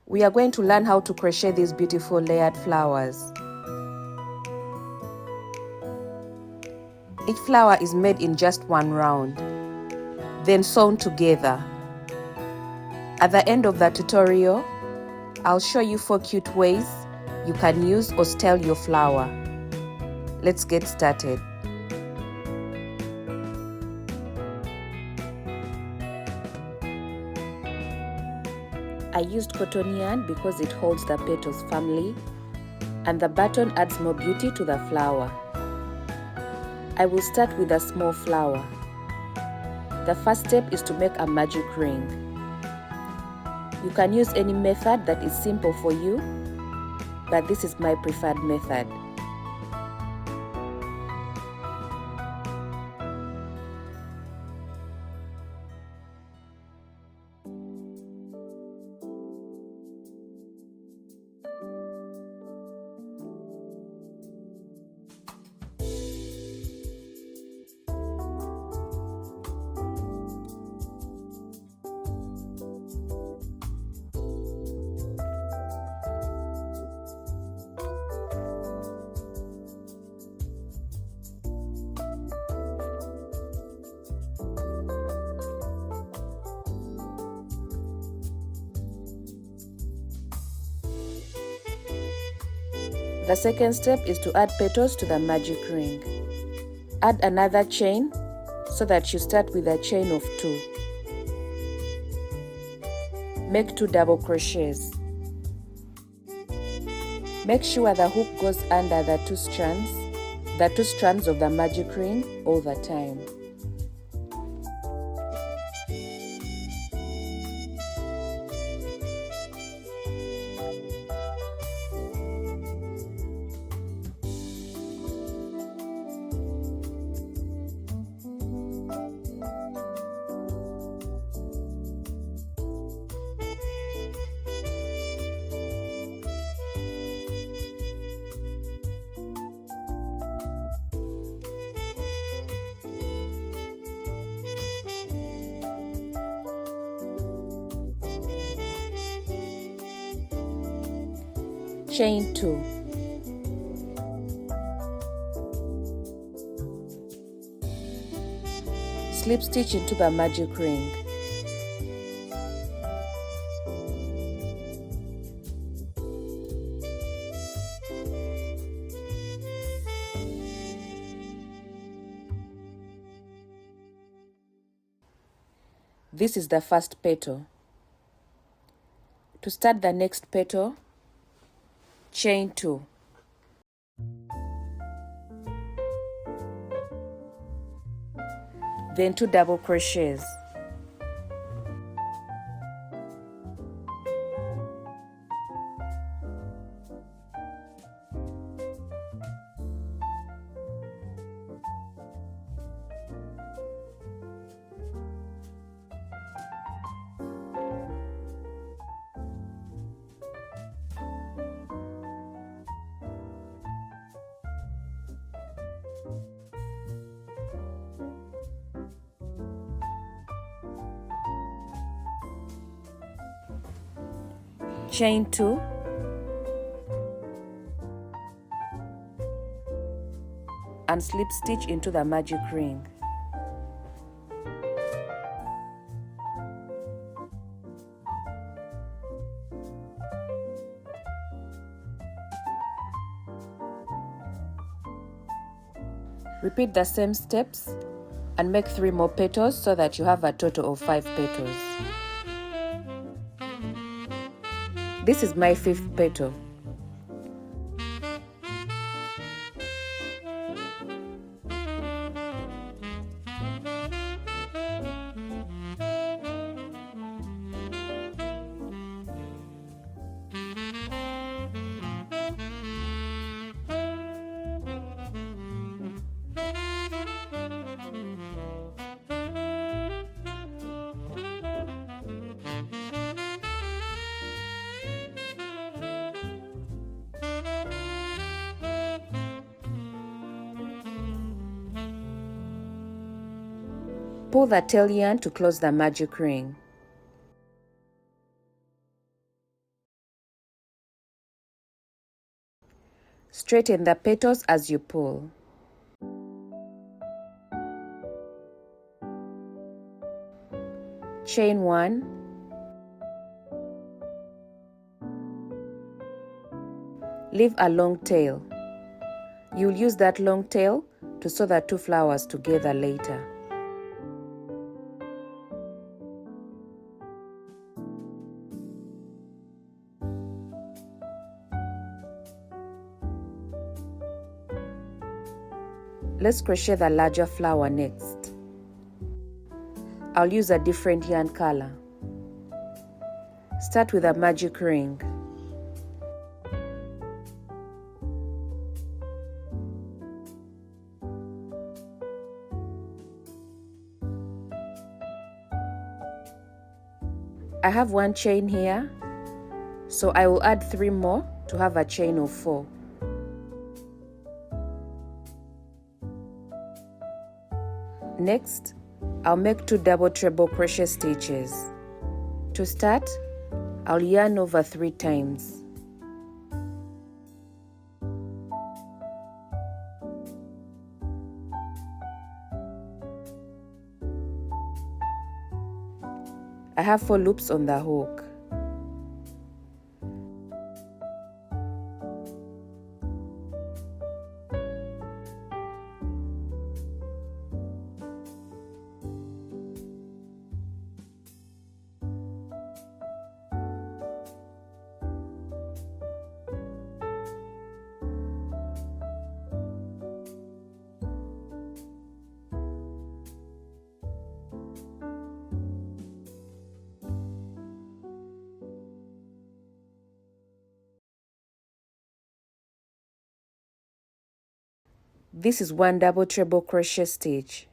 We are going to learn how to crochet these beautiful layered flowers. Each flower is made in just one round, then sewn together. At the end of the tutorial, I'll show you 4 cute ways you can use or style your flower. Let's get started. I used cotton yarn because it holds the petals firmly and the button adds more beauty to the flower. I will start with a small flower. The first step is to make a magic ring. You can use any method that is simple for you, but this is my preferred method. The second step is to add petals to the magic ring. Add another chain so that you start with a chain of 2. Make 2 double crochets. Make sure the hook goes under the two strands of the magic ring all the time. Chain 2. Slip stitch into the magic ring. This is the first petal. To start the next petal, chain 2. Then 2 double crochets. Chain 2, and slip stitch into the magic ring. Repeat the same steps and make 3 more petals so that you have a total of 5 petals. This is my 5th petal. Pull the tail yarn to close the magic ring. Straighten the petals as you pull. Chain 1, leave a long tail. You'll use that long tail to sew the 2 flowers together later. Let's crochet the larger flower next. I'll use a different yarn color. Start with a magic ring. I have 1 chain here, so I will add 3 more to have a chain of 4. Next, I'll make 2 double treble crochet stitches. To start, I'll yarn over 3 times. I have 4 loops on the hook. This is 1 double treble crochet stitch.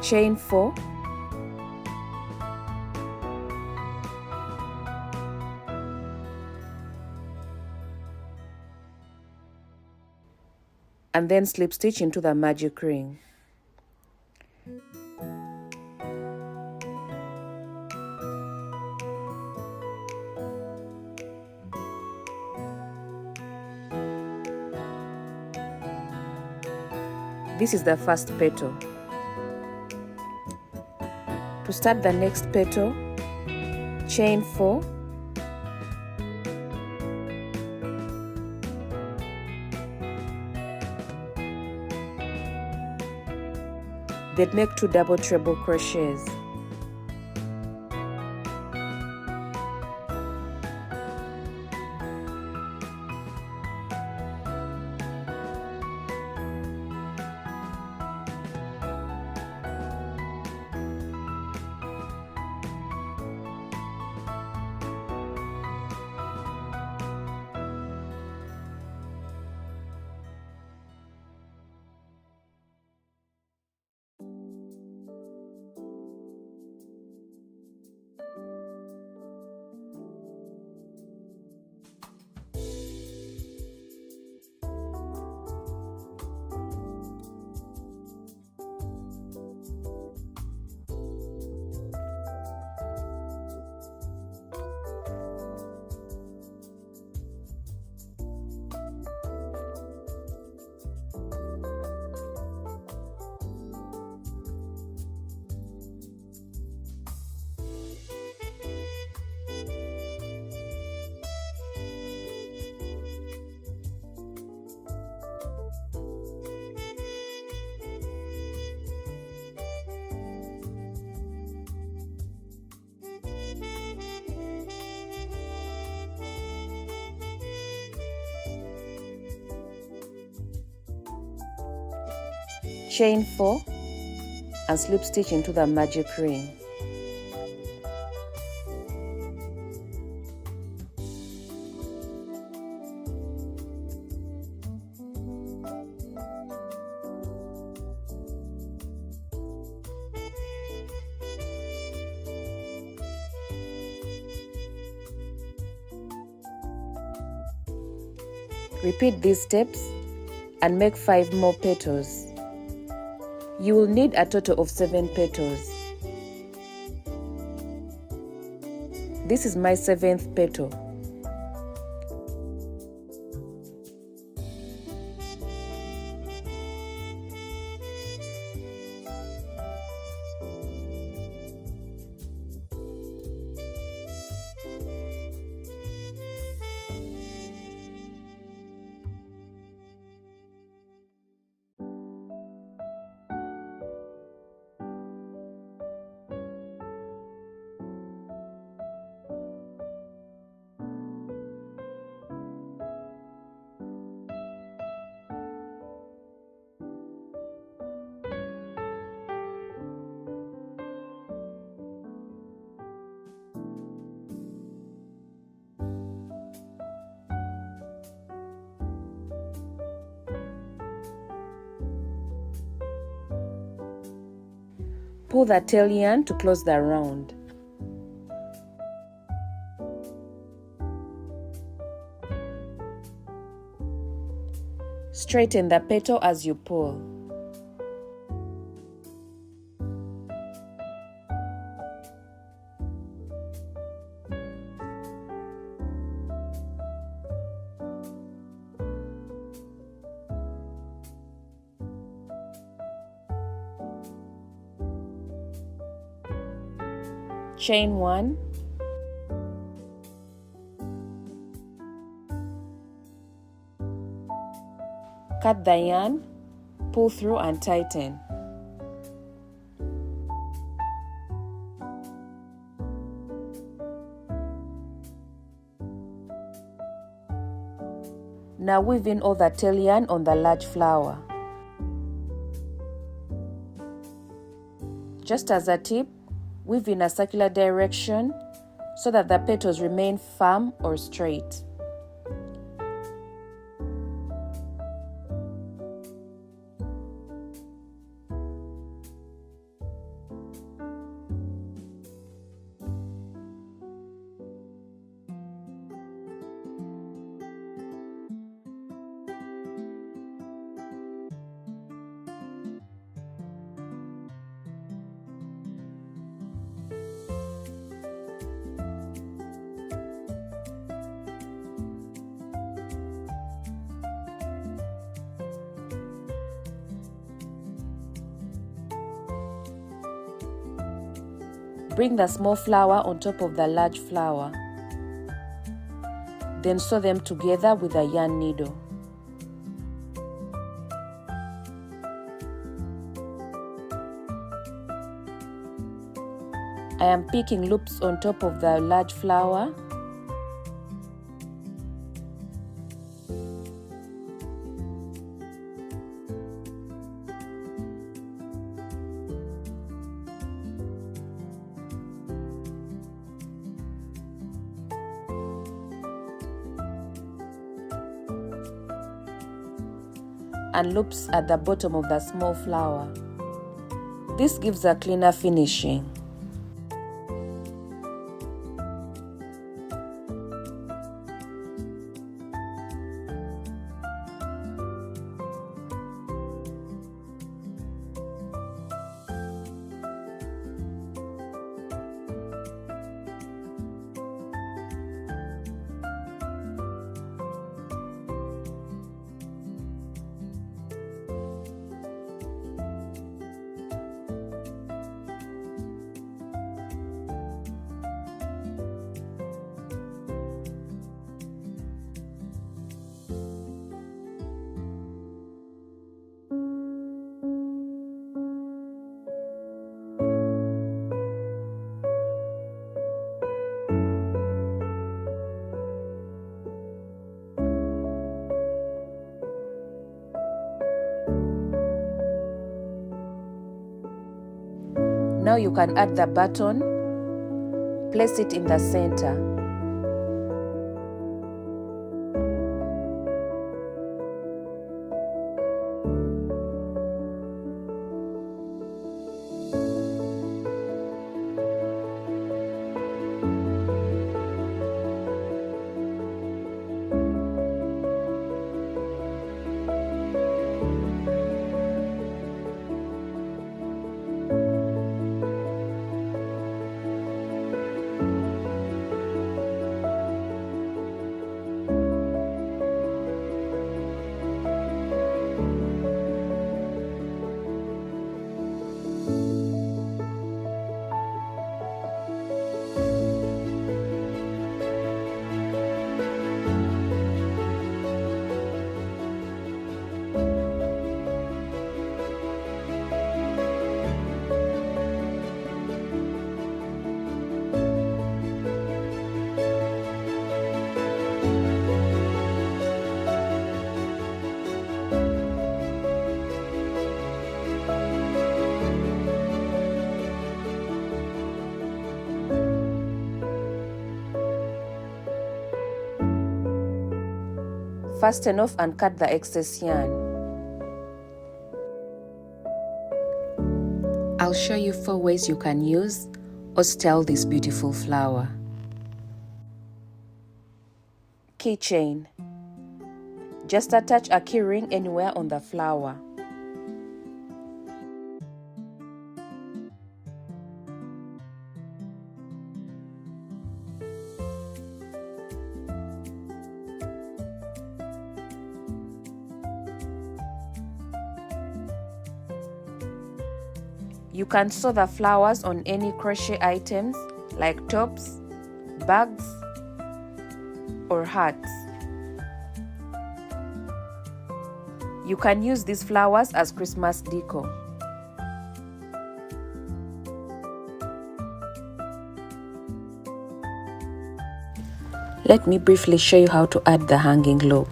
Chain 4, and then slip stitch into the magic ring. This is the first petal. To start the next petal, chain 4, then make 2 double treble crochets. Chain 4 and slip stitch into the magic ring. Repeat these steps and make 5 more petals. You will need a total of 7 petals. This is my 7th petal. Pull the tail yarn to close the round. Straighten the petal as you pull. Chain 1, cut the yarn, pull through and tighten. Now weave in all the tail yarn on the large flower. Just as a tip, weave in a circular direction so that the petals remain firm or straight. Bring the small flower on top of the large flower. Then sew them together with a yarn needle. I am picking loops on top of the large flower. And loops at the bottom of the small flower. This gives a cleaner finishing. Now you can add the button, place it in the center. Fasten off and cut the excess yarn. I'll show you 4 ways you can use or style this beautiful flower. Keychain. Just attach a key ring anywhere on the flower. You can sew the flowers on any crochet items like tops, bags, or hats. You can use these flowers as Christmas decor. Let me briefly show you how to add the hanging loop.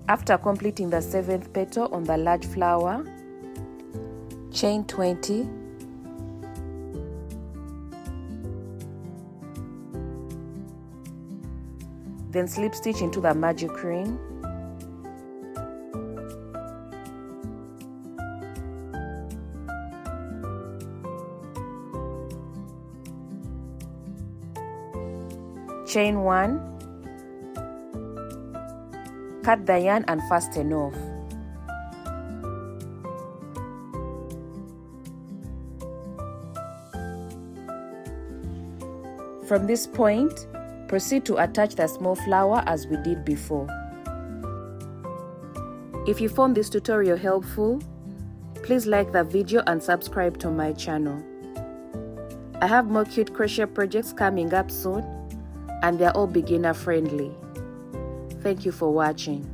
After completing the 7th petal on the large flower, chain 20, then slip stitch into the magic ring, chain 1, cut the yarn and fasten off. From this point, proceed to attach the small flower as we did before. If you found this tutorial helpful, please like the video and subscribe to my channel. I have more cute crochet projects coming up soon, and they're all beginner friendly. Thank you for watching.